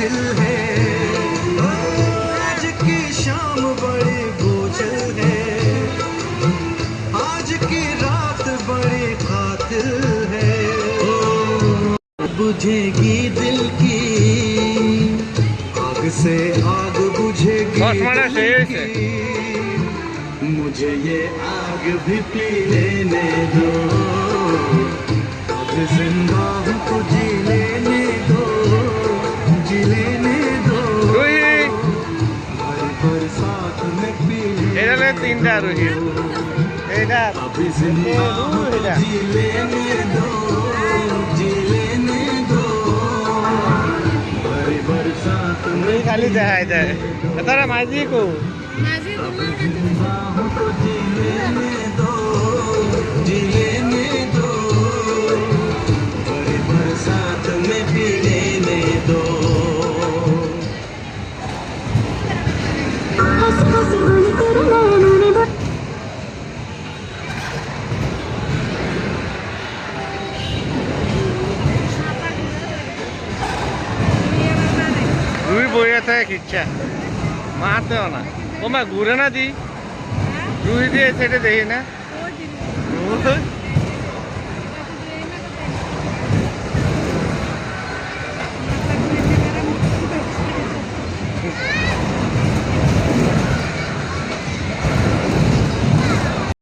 मुश्किल है, आज की शाम बड़ी बोझल है, आज की रात बड़ी कातिल है। बुझेगी दिल की आग से आग बुझेगी दिल की, मुझे ये आग भी पी लेने दो, अब जिंदा हूँ तो जी लेने दो, जी लेने दो, बरसात में पी लेने दो, तीनटा रुही अभी जिंदा हूँ तो जी लेने दो, जी लेने दो, बरसात में खाली দেখাই দেয় তারা মাঝি কো अभी जिंदा हूँ तो जी लेने दो, जी लेने दो, बरसात में पी लेने दो। রুই বইয়া থাকে খিচ্ছা মারতেও না ও মা ঘুরে না দি রুই দিয়ে সেটা দেখি না